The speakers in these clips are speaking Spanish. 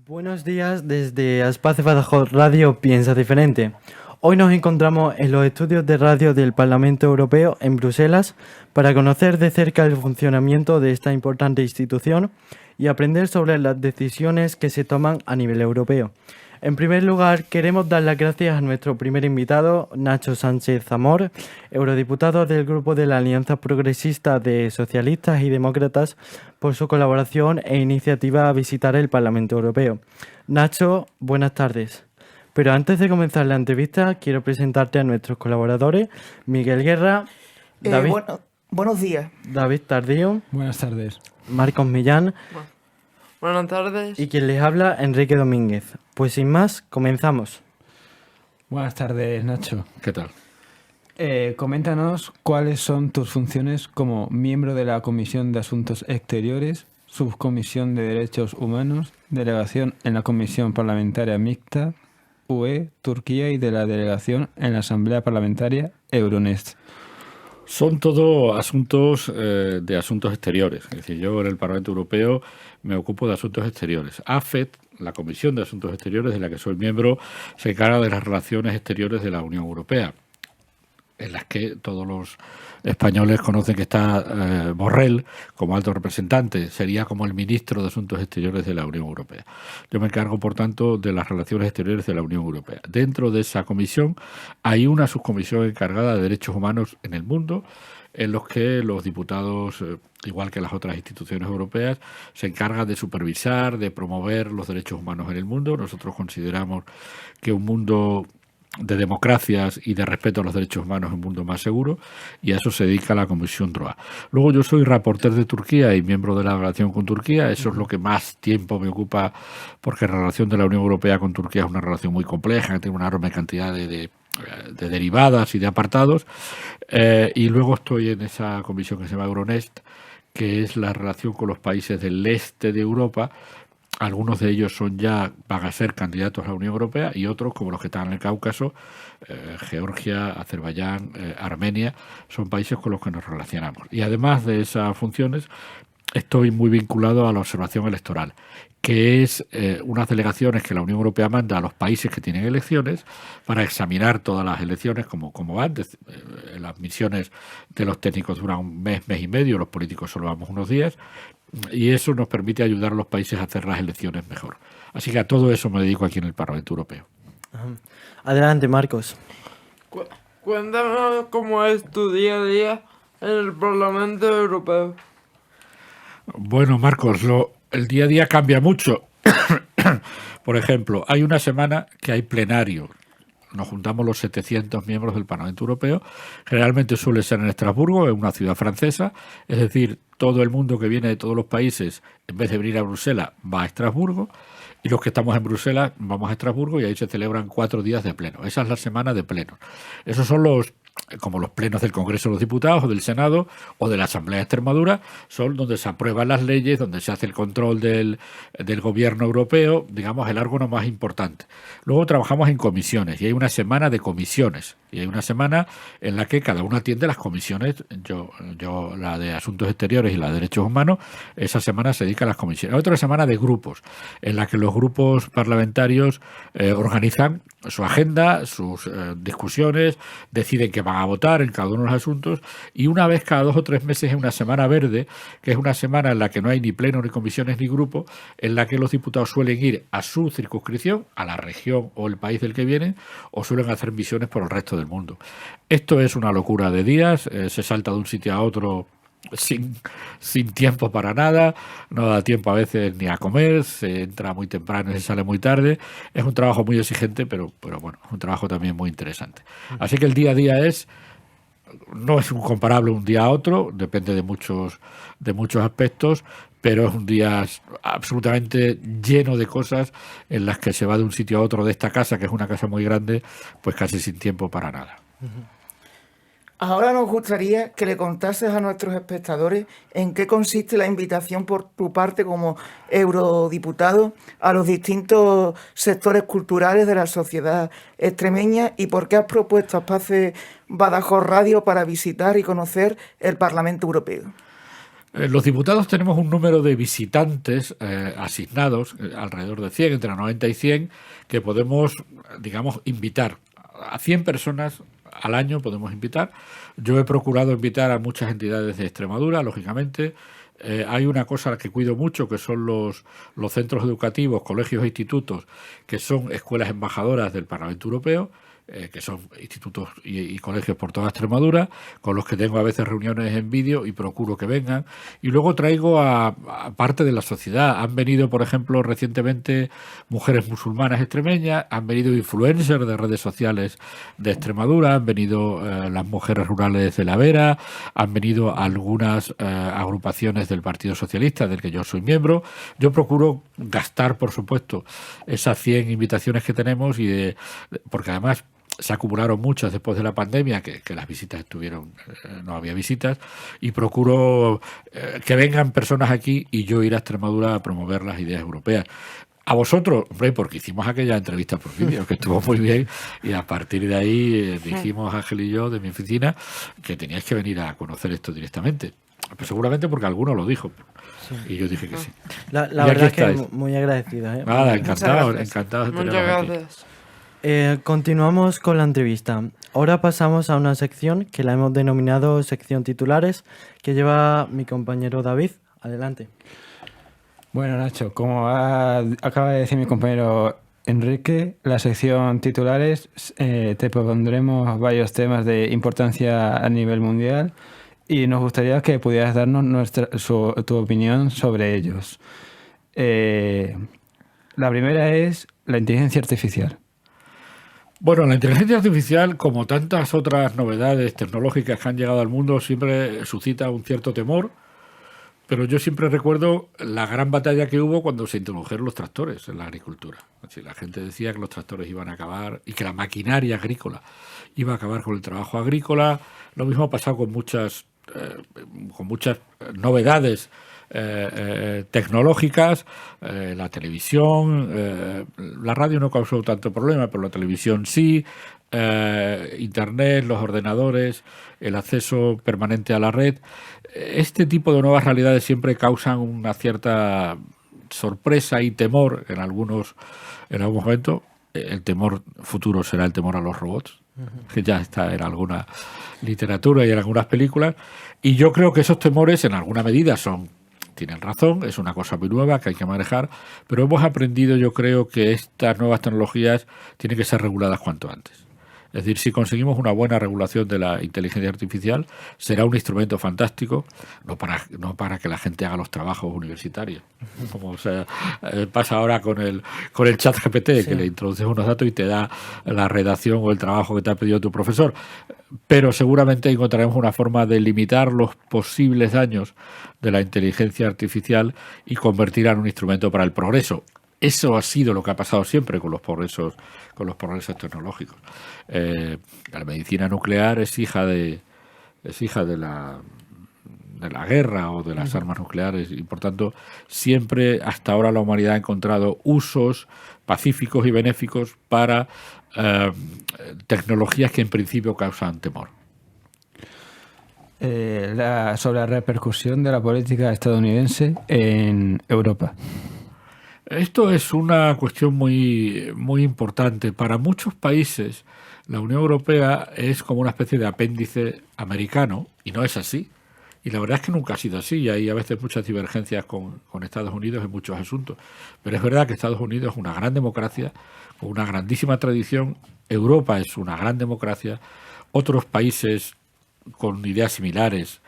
Buenos días desde Espacio Badajoz Radio Piensa Diferente. Hoy nos encontramos en los estudios de radio del Parlamento Europeo en Bruselas para conocer de cerca el funcionamiento de esta importante institución y aprender sobre las decisiones que se toman a nivel europeo. En primer lugar, queremos dar las gracias a nuestro primer invitado, Nacho Sánchez Zamor, eurodiputado del Grupo de la Alianza Progresista de Socialistas y Demócratas, por su colaboración e iniciativa a visitar el Parlamento Europeo. Nacho, buenas tardes. Pero antes de comenzar la entrevista, quiero presentarte a nuestros colaboradores, Miguel Guerra, Buenos días. David Tardío, Buenas tardes. Marcos Millán Buenas tardes. y quien les habla, Enrique Domínguez. Pues sin más, comenzamos. Buenas tardes, Nacho. ¿Qué tal? Coméntanos cuáles son tus funciones como miembro de la Comisión de Asuntos Exteriores, Subcomisión de Derechos Humanos, Delegación en la Comisión Parlamentaria Mixta, UE, Turquía y de la Delegación en la Asamblea Parlamentaria Euronest. Son todo asuntos de asuntos exteriores. Es decir, yo en el Parlamento Europeo me ocupo de asuntos exteriores. AFET, la Comisión de Asuntos Exteriores, de la que soy miembro, se encarga de las relaciones exteriores de la Unión Europea, en las que todos los españoles conocen que está Borrell como alto representante, sería como el ministro de Asuntos Exteriores de la Unión Europea. Yo me encargo, por tanto, de las relaciones exteriores de la Unión Europea. Dentro de esa comisión hay una subcomisión encargada de derechos humanos en el mundo, en los que los diputados, igual que las otras instituciones europeas, se encargan de supervisar, de promover los derechos humanos en el mundo. Nosotros consideramos que un mundo de democracias y de respeto a los derechos humanos es un mundo más seguro, y a eso se dedica la Comisión DROA. Luego yo soy reporter de Turquía y miembro de la relación con Turquía. Eso es lo que más tiempo me ocupa, porque la relación de la Unión Europea con Turquía es una relación muy compleja, que tiene una enorme cantidad de derivadas y de apartados. Y luego estoy en esa comisión que se llama Euronest, que es la relación con los países del este de Europa. Algunos de ellos van a ser candidatos a la Unión Europea, y otros, como los que están en el Cáucaso, Georgia, Azerbaiyán, Armenia, son países con los que nos relacionamos. Y además de esas funciones, estoy muy vinculado a la observación electoral, que es unas delegaciones que la Unión Europea manda a los países que tienen elecciones para examinar todas las elecciones, como van. Las misiones de los técnicos duran un mes, mes y medio, los políticos solo vamos unos días, y eso nos permite ayudar a los países a hacer las elecciones mejor. Así que a todo eso me dedico aquí en el Parlamento Europeo. Adelante, Marcos. Cuéntanos cómo es tu día a día en el Parlamento Europeo. Bueno, Marcos, el día a día cambia mucho. Por ejemplo, hay una semana que hay plenario. Nos juntamos los 700 miembros del Parlamento Europeo. Generalmente suele ser en Estrasburgo, en una ciudad francesa. Es decir, todo el mundo que viene de todos los países, en vez de venir a Bruselas, va a Estrasburgo. Y los que estamos en Bruselas vamos a Estrasburgo, y ahí se celebran 4 días de pleno. Esa es la semana de pleno. Esos son como los plenos del Congreso de los Diputados o del Senado o de la Asamblea de Extremadura, son donde se aprueban las leyes, donde se hace el control del gobierno europeo, digamos, el órgano más importante. Luego trabajamos en comisiones, y hay una semana de comisiones, y hay una semana en la que cada uno atiende las comisiones. Yo la de Asuntos Exteriores y la de Derechos Humanos, esa semana se dedica a las comisiones. Hay otra semana de grupos, en la que los grupos parlamentarios organizan su agenda, sus discusiones, deciden que van a votar en cada uno de los asuntos, y una vez cada 2 o 3 meses es una semana verde, que es una semana en la que no hay ni pleno, ni comisiones, ni grupo, en la que los diputados suelen ir a su circunscripción, a la región o el país del que vienen, o suelen hacer misiones por el resto del mundo. Esto es una locura de días, se salta de un sitio a otro sin tiempo para nada, no da tiempo a veces ni a comer, se entra muy temprano y se sale muy tarde. Es un trabajo muy exigente, pero bueno, es un trabajo también muy interesante. Así que el día a día no es un comparable un día a otro, depende de muchos aspectos, pero es un día absolutamente lleno de cosas, en las que se va de un sitio a otro de esta casa, que es una casa muy grande, pues casi sin tiempo para nada. Ahora nos gustaría que le contases a nuestros espectadores en qué consiste la invitación por tu parte como eurodiputado a los distintos sectores culturales de la sociedad extremeña, y por qué has propuesto a Espacio Badajoz Radio para visitar y conocer el Parlamento Europeo. Los diputados tenemos un número de visitantes asignados, alrededor de 100, entre 90 y 100, que podemos, digamos, invitar. A 100 personas al año podemos invitar. Yo he procurado invitar a muchas entidades de Extremadura, lógicamente. Hay una cosa a la que cuido mucho, que son los centros educativos, colegios e institutos, que son escuelas embajadoras del Parlamento Europeo, que son institutos y colegios por toda Extremadura, con los que tengo a veces reuniones en vídeo y procuro que vengan. Y luego traigo a parte de la sociedad. Han venido, por ejemplo, recientemente mujeres musulmanas extremeñas, han venido influencers de redes sociales de Extremadura, han venido las mujeres rurales de La Vera, han venido algunas agrupaciones del Partido Socialista, del que yo soy miembro. Yo procuro gastar, por supuesto, esas 100 invitaciones que tenemos, porque además se acumularon muchas después de la pandemia, que las visitas estuvieron, no había visitas, y procuro que vengan personas aquí y yo ir a Extremadura a promover las ideas europeas. A vosotros, hombre, porque hicimos aquella entrevista por vídeo, que estuvo muy bien, y a partir de ahí dijimos Ángel y yo, de mi oficina, que teníais que venir a conocer esto directamente. Pues seguramente porque alguno lo dijo. Sí. Y yo dije que sí. La verdad es que muy agradecido. Nada, encantado de teneros Muchas gracias. Continuamos con la entrevista. Ahora pasamos a una sección que la hemos denominado sección titulares, que lleva mi compañero David. Adelante. Bueno, Nacho, como acaba de decir mi compañero Enrique, la sección titulares te propondremos varios temas de importancia a nivel mundial y nos gustaría que pudieras darnos tu opinión sobre ellos. La primera es la inteligencia artificial. Bueno, la inteligencia artificial, como tantas otras novedades tecnológicas que han llegado al mundo, siempre suscita un cierto temor, pero yo siempre recuerdo la gran batalla que hubo cuando se introdujeron los tractores en la agricultura. Es decir, la gente decía que los tractores iban a acabar y que la maquinaria agrícola iba a acabar con el trabajo agrícola. Lo mismo ha pasado con muchas novedades tecnológicas, la televisión, la radio no causó tanto problema, pero la televisión sí, Internet, los ordenadores, el acceso permanente a la red. Este tipo de nuevas realidades siempre causan una cierta sorpresa y temor en algún momento. El temor futuro será el temor a los robots, que ya está en alguna literatura y en algunas películas. Y yo creo que esos temores en alguna medida tienen razón, es una cosa muy nueva que hay que manejar, pero hemos aprendido, yo creo, que estas nuevas tecnologías tienen que ser reguladas cuanto antes. Es decir, si conseguimos una buena regulación de la inteligencia artificial, será un instrumento fantástico, no para que la gente haga los trabajos universitarios, como pasa ahora con el chat GPT, que le introduces unos datos y te da la redacción o el trabajo que te ha pedido tu profesor. Pero seguramente encontraremos una forma de limitar los posibles daños de la inteligencia artificial y convertirla en un instrumento para el progreso. Eso ha sido lo que ha pasado siempre con los progresos tecnológicos. La medicina nuclear es hija de la guerra o de las armas nucleares y, por tanto, siempre hasta ahora la humanidad ha encontrado usos pacíficos y benéficos para tecnologías que en principio causan temor. Sobre la repercusión de la política estadounidense en Europa. Esto es una cuestión muy, muy importante. Para muchos países, la Unión Europea es como una especie de apéndice americano, y no es así. Y la verdad es que nunca ha sido así, y hay a veces muchas divergencias con Estados Unidos en muchos asuntos. Pero es verdad que Estados Unidos es una gran democracia, con una grandísima tradición. Europa es una gran democracia. Otros países con ideas similares,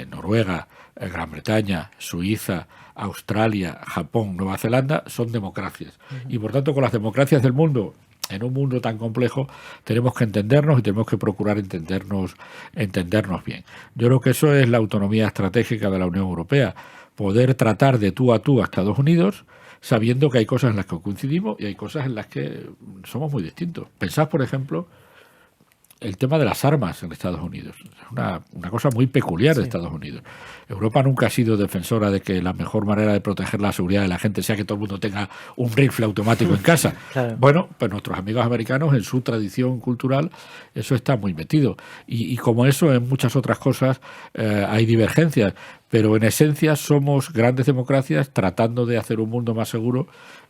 Noruega, Gran Bretaña, Suiza, Australia, Japón, Nueva Zelanda, son democracias. Y por tanto, con las democracias del mundo, en un mundo tan complejo, tenemos que entendernos y tenemos que procurar entendernos bien. Yo creo que eso es la autonomía estratégica de la Unión Europea, poder tratar de tú a Estados Unidos, sabiendo que hay cosas en las que coincidimos y hay cosas en las que somos muy distintos. Pensad, por ejemplo, el tema de las armas en Estados Unidos. Es una cosa muy peculiar de Estados Unidos. Europa nunca ha sido defensora de que la mejor manera de proteger la seguridad de la gente sea que todo el mundo tenga un rifle automático en casa. Claro. Bueno, pues nuestros amigos americanos, en su tradición cultural, eso está muy metido. Y como eso, en muchas otras cosas hay divergencias. pero en esencia somos grandes democracias tratando de hacer un mundo más seguro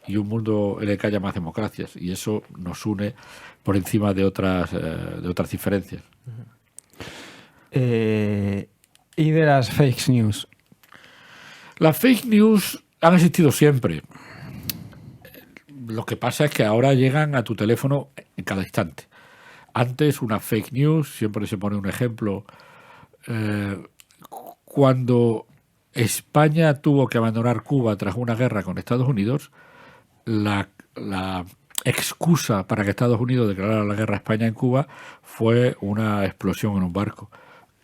y un mundo en el que haya más democracias, y eso nos une por encima de otras diferencias. Y de las fake news. Las fake news han existido siempre. Lo que pasa es que ahora llegan a tu teléfono en cada instante. Antes, una fake news, siempre se pone un ejemplo, cuando España tuvo que abandonar Cuba tras una guerra con Estados Unidos, la excusa para que Estados Unidos declarara la guerra a España en Cuba fue una explosión en un barco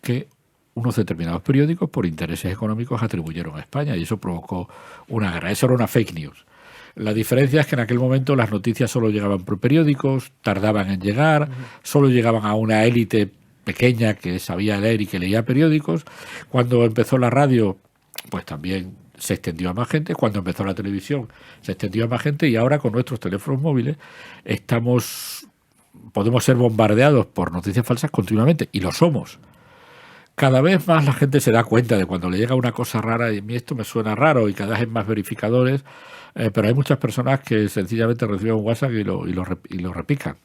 que unos determinados periódicos, por intereses económicos, atribuyeron a España, y eso provocó una guerra. Eso era una fake news. La diferencia es que en aquel momento las noticias solo llegaban por periódicos, tardaban en llegar, solo llegaban a una élite pequeña que sabía leer y que leía periódicos. Cuando empezó la radio, pues también se extendió a más gente. Cuando empezó la televisión, se extendió a más gente, y ahora con nuestros teléfonos móviles podemos ser bombardeados por noticias falsas continuamente, y lo somos. Cada vez más la gente se da cuenta de cuando le llega una cosa rara, y a mí esto me suena raro, y cada vez hay más verificadores, pero hay muchas personas que sencillamente reciben un WhatsApp y lo repican,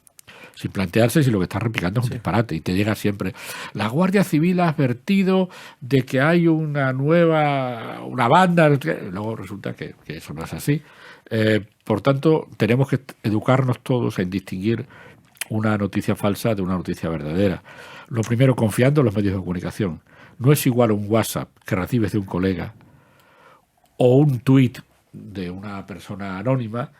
sin plantearse si lo que está replicando es un disparate, y te llega siempre: la Guardia Civil ha advertido de que hay una banda, luego resulta que eso no es así. Por tanto, tenemos que educarnos todos en distinguir una noticia falsa de una noticia verdadera. Lo primero, confiando en los medios de comunicación. No es igual un WhatsApp que recibes de un colega o un tuit de una persona anónima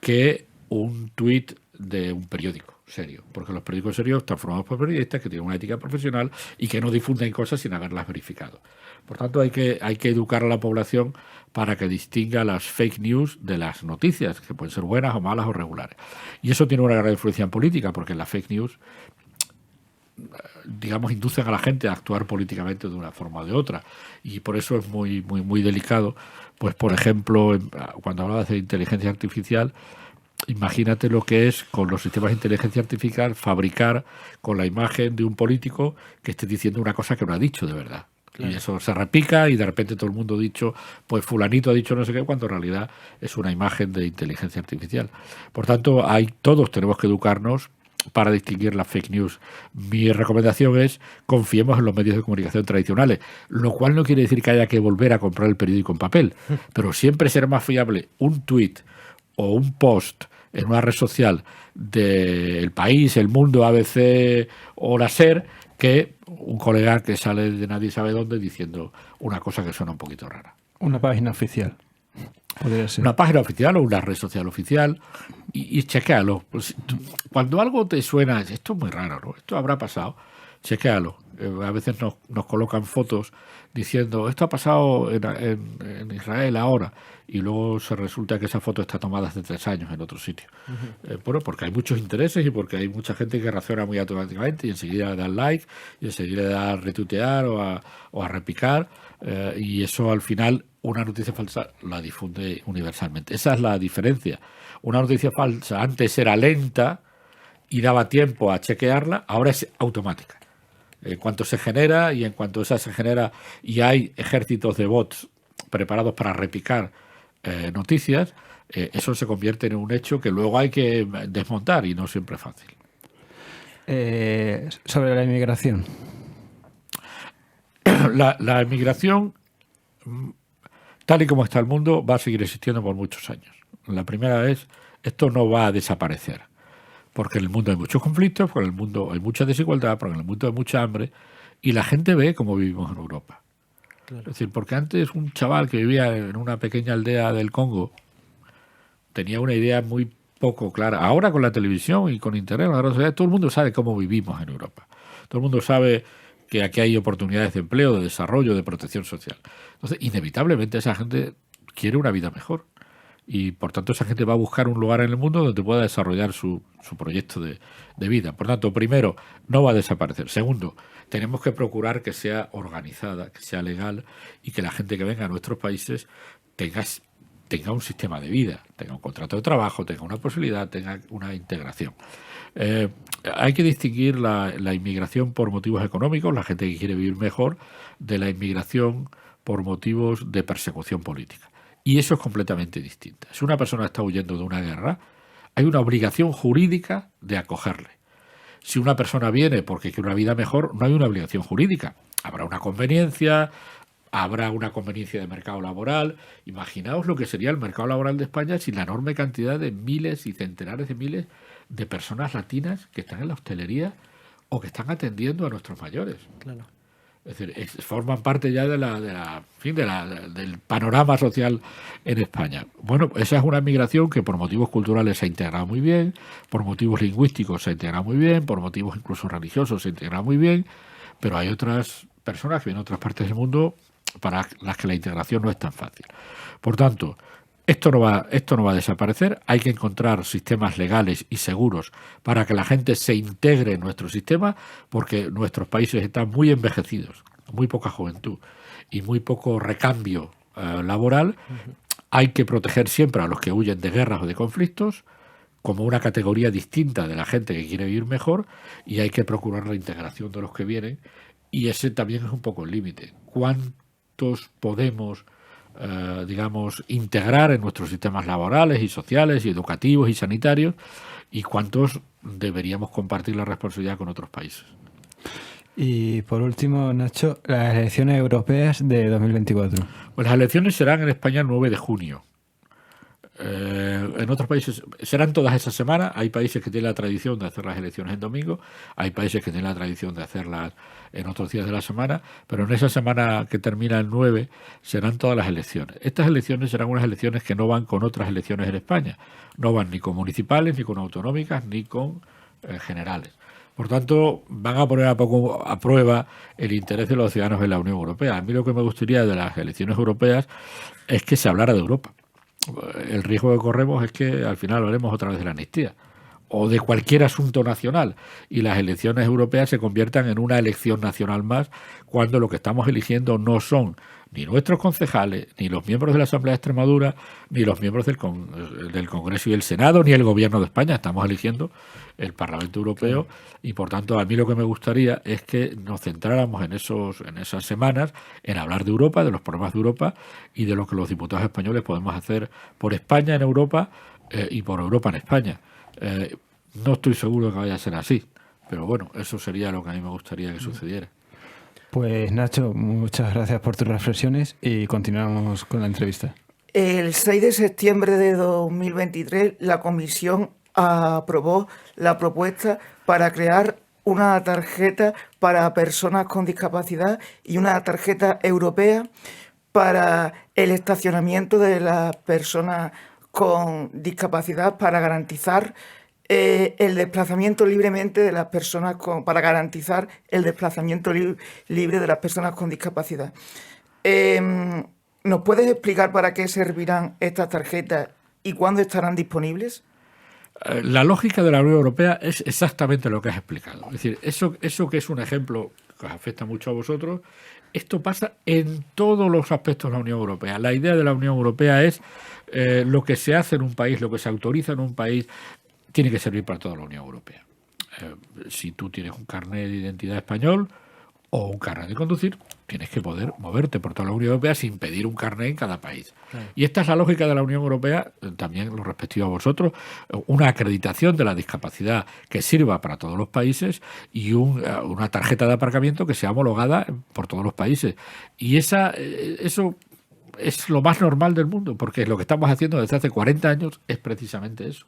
que un tuit de un periódico serio, porque los periódicos serios están formados por periodistas que tienen una ética profesional y que no difunden cosas sin haberlas verificado. Por tanto, hay que educar a la población para que distinga las fake news de las noticias, que pueden ser buenas o malas o regulares. Y eso tiene una gran influencia en política, porque las fake news, digamos, inducen a la gente a actuar políticamente de una forma o de otra, y por eso es muy, muy, muy delicado. Pues, por ejemplo, cuando hablabas de inteligencia artificial, imagínate lo que es con los sistemas de inteligencia artificial fabricar con la imagen de un político que esté diciendo una cosa que no ha dicho de verdad. Claro. Y eso se repica y de repente todo el mundo ha dicho, pues fulanito ha dicho no sé qué, cuando en realidad es una imagen de inteligencia artificial. Por tanto, todos tenemos que educarnos para distinguir las fake news. Mi recomendación es: confiemos en los medios de comunicación tradicionales, lo cual no quiere decir que haya que volver a comprar el periódico en papel, pero siempre será más fiable un tuit o un post en una red social de El País, El Mundo, ABC o La SER, que un colega que sale de nadie sabe dónde diciendo una cosa que suena un poquito rara. Una página oficial. Podría ser. Una página oficial o una red social oficial, y chequéalo. Pues, cuando algo te suena, esto es muy raro, ¿no? Esto habrá pasado, chequéalo. A veces nos colocan fotos diciendo esto ha pasado en Israel ahora, y luego se resulta que esa foto está tomada hace 3 años en otro sitio. Bueno, porque hay muchos intereses y porque hay mucha gente que reacciona muy automáticamente y enseguida le da like y enseguida le da a retuitear o a repicar, y eso al final una noticia falsa la difunde universalmente. Esa es la diferencia. Una noticia falsa antes era lenta y daba tiempo a chequearla, ahora es automática. En cuanto se genera y en cuanto esa se genera y hay ejércitos de bots preparados para repicar noticias, eso se convierte en un hecho que luego hay que desmontar, y no siempre es fácil. Sobre la inmigración. La inmigración, tal y como está el mundo, va a seguir existiendo por muchos años. La primera es, esto no va a desaparecer, porque en el mundo hay muchos conflictos, porque en el mundo hay mucha desigualdad, porque en el mundo hay mucha hambre, y la gente ve cómo vivimos en Europa. Claro. Es decir, porque antes un chaval que vivía en una pequeña aldea del Congo tenía una idea muy poco clara. Ahora con la televisión y con internet, todo el mundo sabe cómo vivimos en Europa. Todo el mundo sabe que aquí hay oportunidades de empleo, de desarrollo, de protección social. Entonces, inevitablemente esa gente quiere una vida mejor. Y por tanto esa gente va a buscar un lugar en el mundo donde pueda desarrollar su proyecto de vida. Por tanto, primero, no va a desaparecer. Segundo, tenemos que procurar que sea organizada, que sea legal, y que la gente que venga a nuestros países tenga un sistema de vida, tenga un contrato de trabajo, tenga una posibilidad, tenga una integración. Hay que distinguir la inmigración por motivos económicos, la gente que quiere vivir mejor, de la inmigración por motivos de persecución política. Y eso es completamente distinto. Si una persona está huyendo de una guerra, hay una obligación jurídica de acogerle. Si una persona viene porque quiere una vida mejor, no hay una obligación jurídica. Habrá una conveniencia, habrá una conveniencia de mercado laboral. Imaginaos lo que sería el mercado laboral de España sin la enorme cantidad de miles y centenares de miles de personas latinas que están en la hostelería o que están atendiendo a nuestros mayores. Claro. Es decir, forman parte ya del panorama social en España. Bueno, esa es una migración que por motivos culturales se ha integrado muy bien, por motivos lingüísticos se ha integrado muy bien, por motivos incluso religiosos se ha integrado muy bien, pero hay otras personas que vienen de otras partes del mundo para las que la integración no es tan fácil. Por tanto, esto no va a desaparecer. Hay que encontrar sistemas legales y seguros para que la gente se integre en nuestro sistema, porque nuestros países están muy envejecidos, muy poca juventud y muy poco recambio laboral. Hay que proteger siempre a los que huyen de guerras o de conflictos como una categoría distinta de la gente que quiere vivir mejor, y hay que procurar la integración de los que vienen, y ese también es un poco el límite. ¿Cuántos podemos integrar en nuestros sistemas laborales y sociales y educativos y sanitarios, y cuántos deberíamos compartir la responsabilidad con otros países? Y por último, Nacho, las elecciones europeas de 2024. Pues las elecciones serán en España el 9 de junio. En otros países serán todas esa semana. Hay países que tienen la tradición de hacer las elecciones en domingo, hay países que tienen la tradición de hacerlas en otros días de la semana, pero en esa semana que termina el 9 serán todas las elecciones. Estas elecciones serán unas elecciones que no van con otras elecciones en España, no van ni con municipales, ni con autonómicas, ni con generales. Por tanto, van a poner a prueba el interés de los ciudadanos en la Unión Europea. A mí lo que me gustaría de las elecciones europeas es que se hablara de Europa. El riesgo que corremos es que al final hablaremos otra vez de la amnistía o de cualquier asunto nacional, y las elecciones europeas se conviertan en una elección nacional más, cuando lo que estamos eligiendo no son ni nuestros concejales, ni los miembros de la Asamblea de Extremadura, ni los miembros del Congreso y el Senado, ni el Gobierno de España. Estamos eligiendo el Parlamento Europeo, y por tanto a mí lo que me gustaría es que nos centráramos en esas semanas en hablar de Europa, de los problemas de Europa y de lo que los diputados españoles podemos hacer por España en Europa y por Europa en España. No estoy seguro de que vaya a ser así, pero bueno, eso sería lo que a mí me gustaría que sucediera. Pues Nacho, muchas gracias por tus reflexiones y continuamos con la entrevista. El 6 de septiembre de 2023, la Comisión aprobó la propuesta para crear una tarjeta para personas con discapacidad y una tarjeta europea para el estacionamiento de las personas con discapacidad, para garantizar el desplazamiento libremente de las personas para garantizar el desplazamiento libre de las personas con discapacidad. ¿Nos puedes explicar para qué servirán estas tarjetas y cuándo estarán disponibles? La lógica de la Unión Europea es exactamente lo que has explicado. Es decir, eso que es un ejemplo que os afecta mucho a vosotros, esto pasa en todos los aspectos de la Unión Europea. La idea de la Unión Europea es lo que se hace en un país, lo que se autoriza en un país, tiene que servir para toda la Unión Europea. Si tú tienes un carnet de identidad español o un carnet de conducir, tienes que poder moverte por toda la Unión Europea sin pedir un carnet en cada país. Claro. Y esta es la lógica de la Unión Europea, también lo respectivo a vosotros, una acreditación de la discapacidad que sirva para todos los países y una tarjeta de aparcamiento que sea homologada por todos los países. Y eso es lo más normal del mundo, porque lo que estamos haciendo desde hace 40 años es precisamente eso.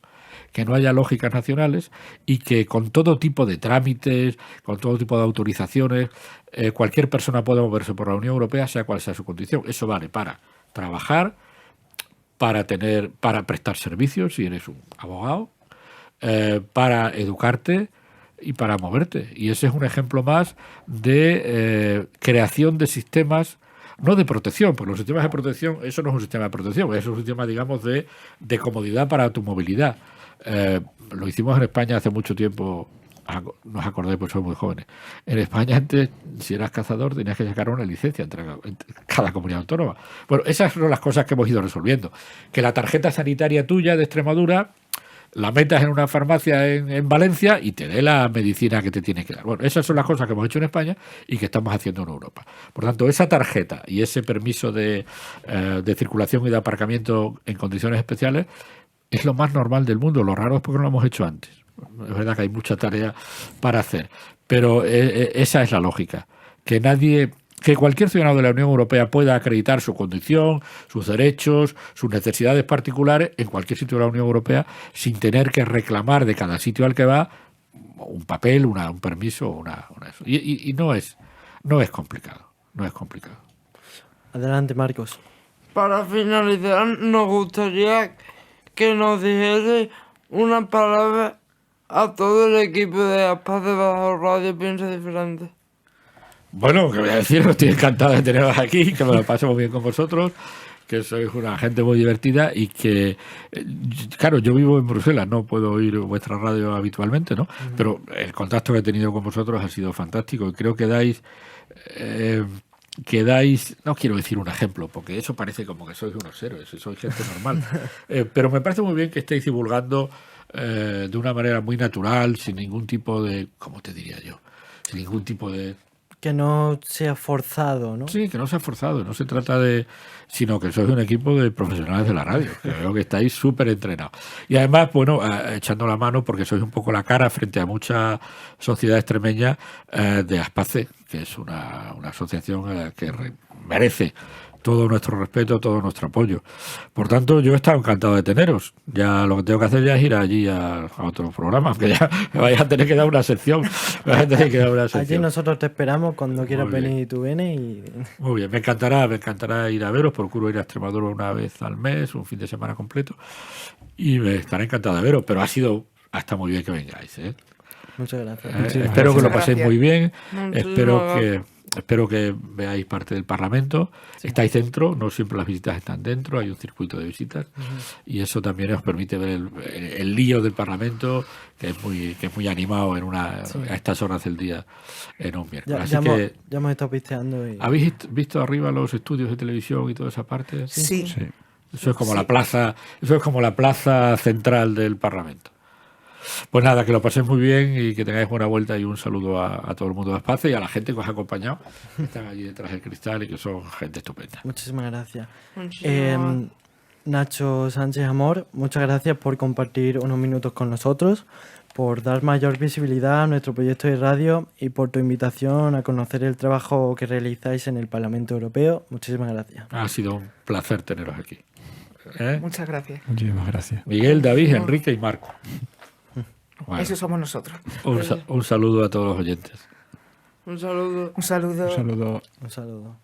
Que no haya lógicas nacionales y que con todo tipo de trámites, con todo tipo de autorizaciones, cualquier persona pueda moverse por la Unión Europea, sea cual sea su condición. Eso vale para trabajar, para prestar servicios, si eres un abogado, para educarte y para moverte. Y ese es un ejemplo más de creación de sistemas, no de protección, porque los sistemas de protección, eso no es un sistema de protección, es un sistema, digamos, de comodidad para tu movilidad. Lo hicimos en España hace mucho tiempo, no os acordáis porque sois muy jóvenes. En España antes, si eras cazador, tenías que sacar una licencia entre cada comunidad autónoma. Bueno, esas son las cosas que hemos ido resolviendo. Que la tarjeta sanitaria tuya de Extremadura la metas en una farmacia en Valencia y te dé la medicina que te tiene que dar. Bueno, esas son las cosas que hemos hecho en España y que estamos haciendo en Europa. Por tanto, esa tarjeta y ese permiso de circulación y de aparcamiento en condiciones especiales es lo más normal del mundo. Lo raro es porque no lo hemos hecho antes. Es verdad que hay mucha tarea para hacer, pero esa es la lógica. Que cualquier ciudadano de la Unión Europea pueda acreditar su condición, sus derechos, sus necesidades particulares en cualquier sitio de la Unión Europea sin tener que reclamar de cada sitio al que va un papel, un permiso, eso. Y no es complicado, no es complicado. Adelante, Marcos. Para finalizar, nos gustaría que nos dijese una palabra a todo el equipo de Aspas de Bajo Radio Piensa Diferente. Bueno, que voy a decir, estoy encantado de teneros aquí, que me lo paso muy bien con vosotros, que sois una gente muy divertida y que, claro, yo vivo en Bruselas, no puedo oír vuestra radio habitualmente, ¿no? Pero el contacto que he tenido con vosotros ha sido fantástico y creo que dais, no quiero decir un ejemplo, porque eso parece como que sois unos héroes, sois gente normal, pero me parece muy bien que estéis divulgando de una manera muy natural, sin ningún tipo de, ¿cómo te diría yo? Sin ningún tipo de... Que no sea forzado, ¿no? Sí, que no sea forzado, no se trata de... sino que sois un equipo de profesionales de la radio, que veo que estáis súper entrenados. Y además, bueno, echando la mano, porque sois un poco la cara frente a mucha sociedad extremeña de Aspace, que es una asociación que merece todo nuestro respeto, todo nuestro apoyo. Por tanto, yo he estado encantado de teneros. Ya lo que tengo que hacer ya es ir allí a otro programa, aunque ya me vais a tener que dar una sección. Allí nosotros te esperamos cuando quieras Muy bien. venir, tú vienes y... Muy bien, me encantará ir a veros. Procuro ir a Extremadura una vez al mes, un fin de semana completo. Y me estaré encantado de veros, pero ha estado muy bien que vengáis, ¿eh? Muchas gracias. Espero que lo paséis Gracias. muy bien. Muchísimas Espero que veáis parte del Parlamento. Estáis dentro, no siempre las visitas están dentro, hay un circuito de visitas y eso también os permite ver el lío del Parlamento, que es muy animado a estas horas del día en un miércoles. Así que, ya hemos estado pisteando y... ¿habéis visto arriba los estudios de televisión y toda esa parte? Sí. Eso es como la plaza central del Parlamento. Pues nada, que lo paséis muy bien y que tengáis buena vuelta y un saludo a todo el mundo de Espacio y a la gente que os ha acompañado, que están allí detrás del cristal y que son gente estupenda. Muchísimas gracias. Muchísimas Nacho Sánchez Amor, muchas gracias por compartir unos minutos con nosotros, por dar mayor visibilidad a nuestro proyecto de radio y por tu invitación a conocer el trabajo que realizáis en el Parlamento Europeo. Muchísimas gracias. Ha sido un placer teneros aquí. ¿Eh? Muchas gracias. Muchísimas gracias. Miguel, David, Enrique y Marco. Bueno, Eso somos nosotros. un saludo a todos los oyentes. Un saludo. Un saludo. Un saludo. Un saludo.